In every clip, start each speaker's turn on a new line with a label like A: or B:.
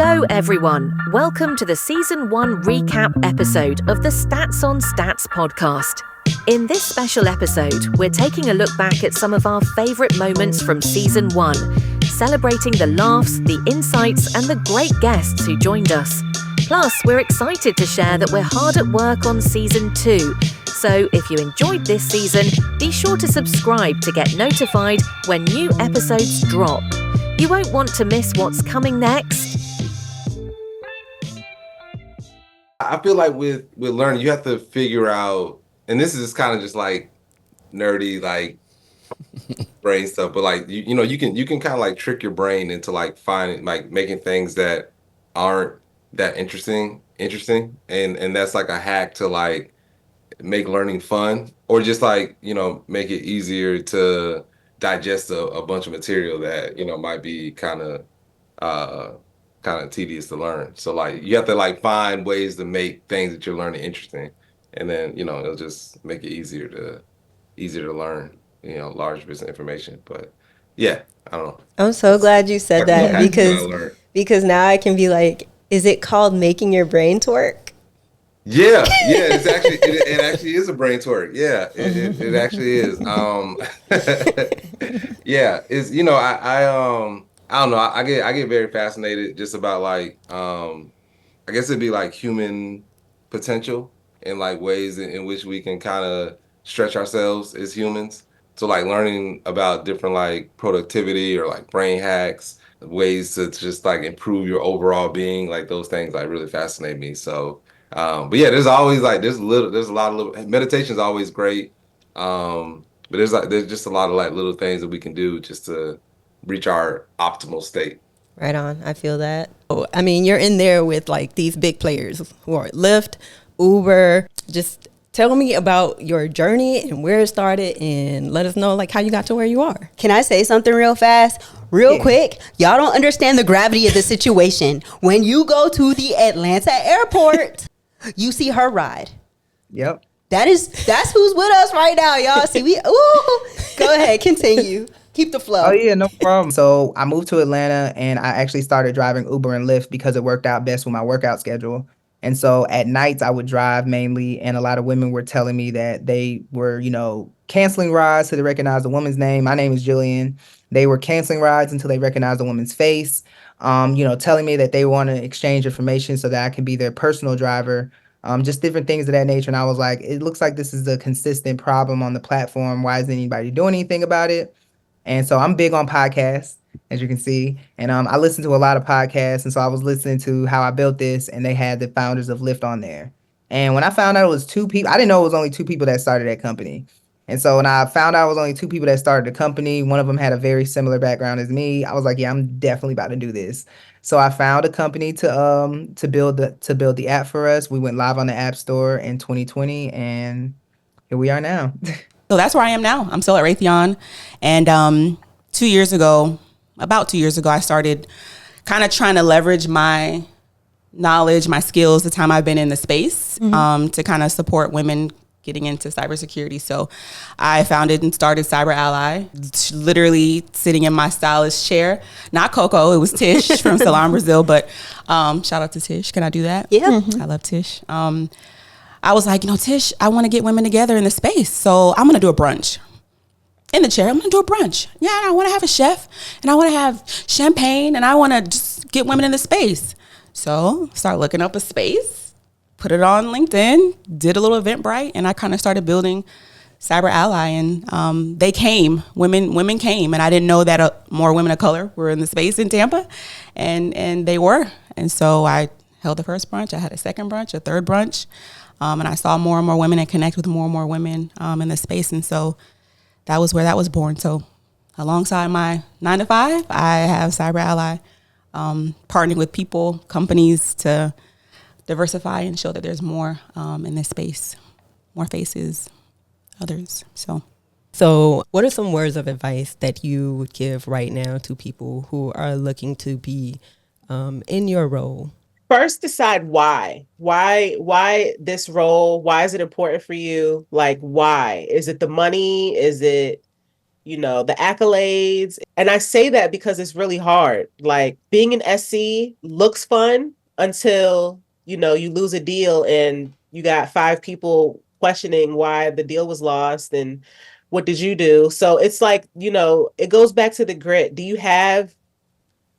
A: Hello everyone, welcome to the Season 1 recap episode of the Stats on Stats podcast. In this special episode, we're taking a look back at some of our favourite moments from Season 1, celebrating the laughs, the insights and the great guests who joined us. Plus, we're excited to share that we're hard at work on Season 2, so if you enjoyed this season, be sure to subscribe to get notified when new episodes drop. You won't want to miss what's coming next.
B: I feel like with learning, you have to figure out, and this is kind of just like nerdy, like brain stuff, but like you can kind of like trick your brain into like finding like making things that aren't that interesting, and that's like a hack to like make learning fun, or just like make it easier to digest a bunch of material that might be kind of tedious to learn. So like you have to like find ways to make things that you're learning interesting, and then it'll just make it easier to learn large bits of information. But yeah, I don't know.
C: I'm so glad you said that because now I can be like, is it called making your brain twerk?
B: Yeah, it's actually it actually is a brain twerk. Yeah, it actually is. Yeah, it's I don't know. I get very fascinated just about like I guess it'd be like human potential and like ways in which we can kind of stretch ourselves as humans. So like learning about different like productivity or like brain hacks, ways to just like improve your overall being, like those things like really fascinate me. So but yeah, there's always like there's a lot of little meditation is always great. But there's just a lot of like little things that we can do just to reach our optimal state.
C: Right on. I feel that.
D: Oh, I mean, you're in there with like these big players who are Lyft, Uber. Just tell me about your journey and where it started, and let us know like how you got to where you are.
E: Can I say something real fast? Quick, y'all don't understand the gravity of the situation. When you go to the Atlanta airport, you see her ride.
F: Yep.
E: That's who's with us right now, y'all. See, go ahead, continue. Keep the flow.
F: Oh, yeah, no problem. So I moved to Atlanta and I actually started driving Uber and Lyft because it worked out best with my workout schedule. And so at nights I would drive mainly, and a lot of women were telling me that they were, canceling rides till they recognized the woman's name. My name is Jillian. They were canceling rides until they recognized the woman's face, telling me that they want to exchange information so that I can be their personal driver, just different things of that nature. And I was like, it looks like this is a consistent problem on the platform. Why isn't anybody doing anything about it? And so I'm big on podcasts, as you can see. And I listen to a lot of podcasts. And so I was listening to How I Built This, and they had the founders of Lyft on there. And when I found out it was two people, I didn't know it was only two people that started that company. And so when I found out it was only two people that started the company, one of them had a very similar background as me. I was like, yeah, I'm definitely about to do this. So I found a company to build the app for us. We went live on the App Store in 2020, and here we are now.
D: So that's where I am now. I'm still at Raytheon. And about 2 years ago, I started kind of trying to leverage my knowledge, my skills, the time I've been in the space, to kind of support women getting into cybersecurity. So I founded and started Cyber Ally, literally sitting in my stylist chair. Not Coco, it was Tish from Salon Brazil, but shout out to Tish. Can I do that?
E: Yeah.
D: I love Tish. I was like, Tish, I want to get women together in the space. So I'm going to do a brunch. In the chair, I'm going to do a brunch. Yeah, and I want to have a chef, and I want to have champagne, and I want to just get women in the space. So start looking up a space, put it on LinkedIn, did a little Eventbrite, and I kind of started building Cyber Ally. And they came, women came, and I didn't know that more women of color were in the space in Tampa, and they were. And so I held the first brunch. I had a second brunch, a third brunch. And I saw more and more women and connect with more and more women in the space. And so that was where that was born. So alongside my 9 to 5, I have Cyber Ally, partnering with people, companies to diversify and show that there's more in this space, more faces, others.
C: So what are some words of advice that you would give right now to people who are looking to be in your role?
G: First, decide why. Why this role? Why is it important for you? Like, why? Is it the money? Is it, the accolades. And I say that because it's really hard. Like being an SC looks fun until, you lose a deal and you got 5 people questioning why the deal was lost and what did you do? So it's like, it goes back to the grit. Do you have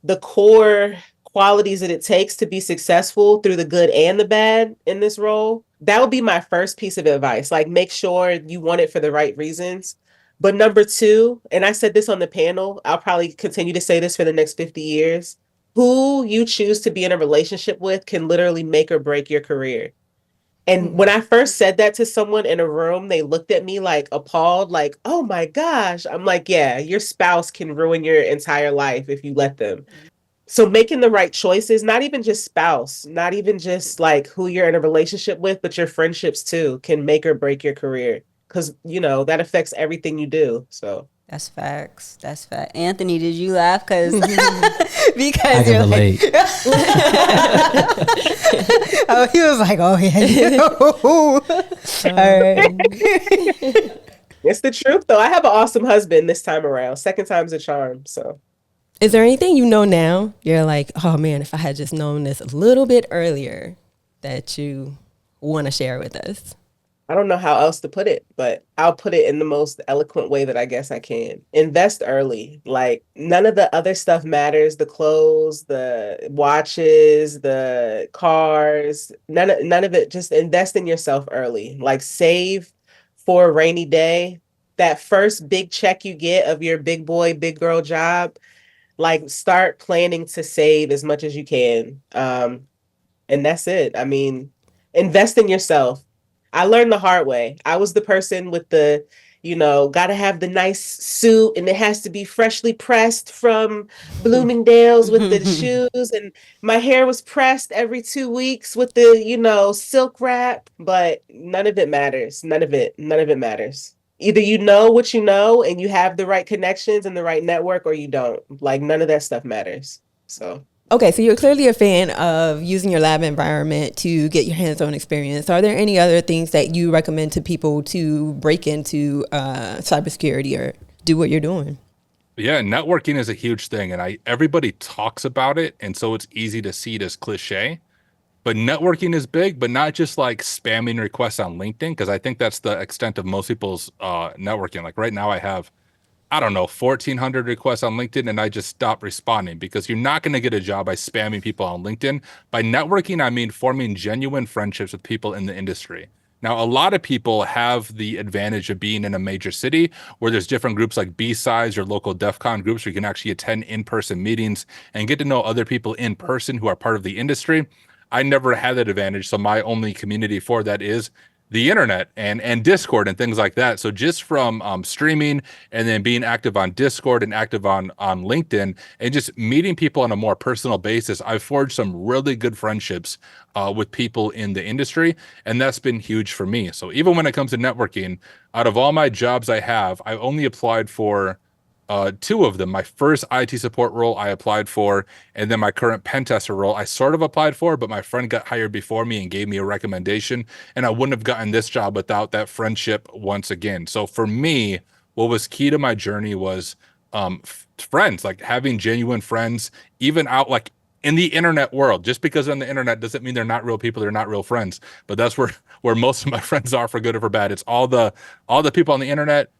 G: the core qualities that it takes to be successful through the good and the bad in this role? That would be my first piece of advice. Like, make sure you want it for the right reasons. But number 2, and I said this on the panel, I'll probably continue to say this for the next 50 years. Who you choose to be in a relationship with can literally make or break your career. And when I first said that to someone in a room, they looked at me like appalled, like, oh my gosh. I'm like, yeah, your spouse can ruin your entire life if you let them. So making the right choices, not even just spouse, not even just like who you're in a relationship with, but your friendships too, can make or break your career. Because, that affects everything you do. So
E: That's facts. That's fact. Anthony, did you laugh? Because
H: I
E: because
H: can
E: you're
H: relate.
E: like, oh, he was like, oh yeah. All right.
G: it's the truth, though. I have an awesome husband this time around. Second time's a charm. So
C: Is there anything now you're like, oh man, if I had just known this a little bit earlier, that you want to share with us?
G: I don't know how else to put it, but I'll put it in the most eloquent way that I guess I can. Invest early. Like none of the other stuff matters. The clothes, the watches, the cars, none of it. Just invest in yourself early. Like save for a rainy day. That first big check you get of your big boy, big girl job, like start planning to save as much as you can. And that's it. I mean, invest in yourself. I learned the hard way. I was the person with the, got to have the nice suit and it has to be freshly pressed from Bloomingdale's with the shoes. And my hair was pressed every 2 weeks with the, silk wrap. But none of it matters. None of it matters. Either you know what you know and you have the right connections and the right network, or you don't. Like none of that stuff matters. So.
C: Okay, so you're clearly a fan of using your lab environment to get your hands-on experience. Are there any other things that you recommend to people to break into cybersecurity or do what you're doing?
I: Yeah, networking is a huge thing, and everybody talks about it, and so it's easy to see it as cliche. But networking is big, but not just like spamming requests on LinkedIn, because I think that's the extent of most people's networking. Like right now I have, I don't know, 1,400 requests on LinkedIn, and I just stopped responding because you're not going to get a job by spamming people on LinkedIn. By networking, I mean forming genuine friendships with people in the industry. Now, a lot of people have the advantage of being in a major city where there's different groups like B-Sides or local DEF CON groups where you can actually attend in-person meetings and get to know other people in person who are part of the industry. I never had that advantage, so my only community for that is the internet and Discord and things like that. So just from streaming and then being active on Discord and active on LinkedIn and just meeting people on a more personal basis, I've forged some really good friendships with people in the industry, and that's been huge for me. So even when it comes to networking, out of all my jobs I have, I only applied for 2 of them. My first IT support role I applied for, and then my current pen tester role I sort of applied for, but my friend got hired before me and gave me a recommendation, and I wouldn't have gotten this job without that friendship once again. So for me, what was key to my journey was friends, like having genuine friends, even out like in the internet world. Just because they're on the internet doesn't mean they're not real people, they're not real friends. But that's where most of my friends are, for good or for bad. It's all the people on the internet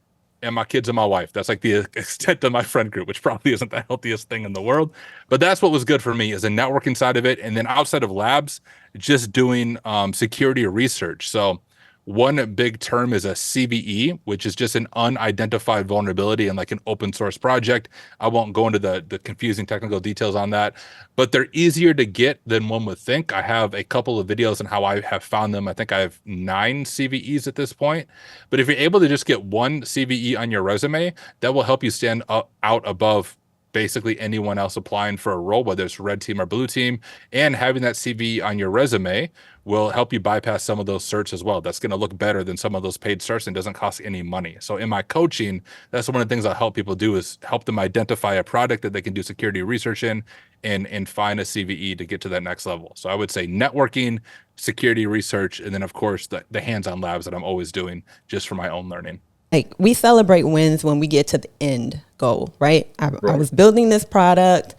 I: and my kids and my wife. That's like the extent of my friend group, which probably isn't the healthiest thing in the world. But that's what was good for me, is the networking side of it. And then outside of labs, just doing security research. So one big term is a CVE, which is just an unidentified vulnerability in like an open source project. I won't go into the confusing technical details on that, but they're easier to get than one would think. I have a couple of videos on how I have found them. I think I have 9 CVEs at this point. But if you're able to just get one CVE on your resume, that will help you stand out above basically anyone else applying for a role, whether it's red team or blue team. And having that CV on your resume will help you bypass some of those certs as well. That's going to look better than some of those paid certs and doesn't cost any money. So in my coaching, that's one of the things I help people do, is help them identify a product that they can do security research in and find a CVE to get to that next level. So I would say networking, security research, and then of course the hands-on labs that I'm always doing just for my own learning.
C: like we celebrate wins when we get to the end goal, right? I
H: Right.
C: was building this product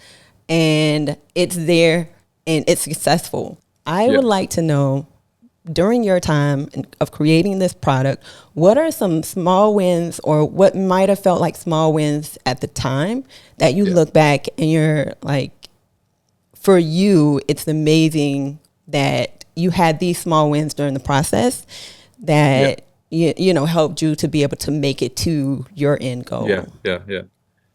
C: and it's there and it's successful. I
H: Yeah.
C: would like to know, during your time of creating this product, what are some small wins or what might have felt like small wins at the time that you
H: Yeah.
C: look back and you're like, for you, it's amazing that you had these small wins during the process that you know helped you to be able to make it to your end goal.
H: Yeah.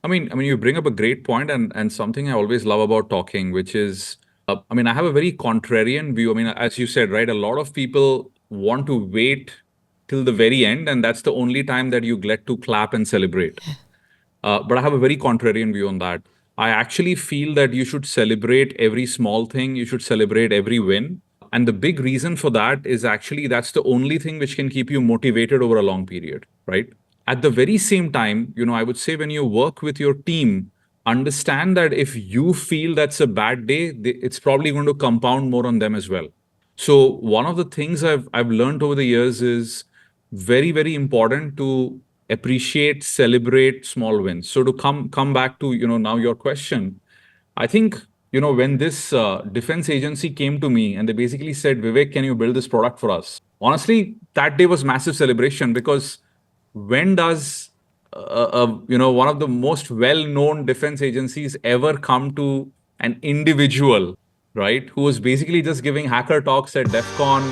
H: I mean, you bring up a great point, and something I always love about talking, which is, I mean, I have a very contrarian view. I mean, as you said, right, a lot of people want to wait till the very end, and that's the only time that you get to clap and celebrate. But I have a very contrarian view on that. I actually feel that you should celebrate every small thing. You should celebrate every win. And the big reason for that is actually that's the only thing which can keep you motivated over a long period, right? At the very same time, I would say when you work with your team, understand that if you feel that's a bad day, it's probably going to compound more on them as well. So one of the things I've learned over the years is very, very important to appreciate, celebrate small wins. So to come back to now your question, I think when this defense agency came to me and they basically said, Vivek, can you build this product for us? Honestly, that day was massive celebration because when does one of the most well-known defense agencies ever come to an individual, right, who was basically just giving hacker talks at DEF CON,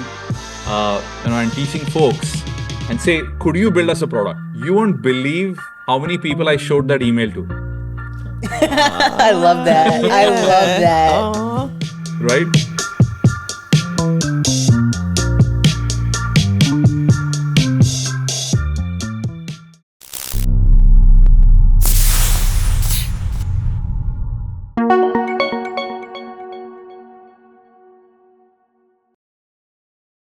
H: and teaching folks and say, could you build us a product? You won't believe how many people I showed that email to.
E: I love that. I love that.
C: Aw.
H: Right?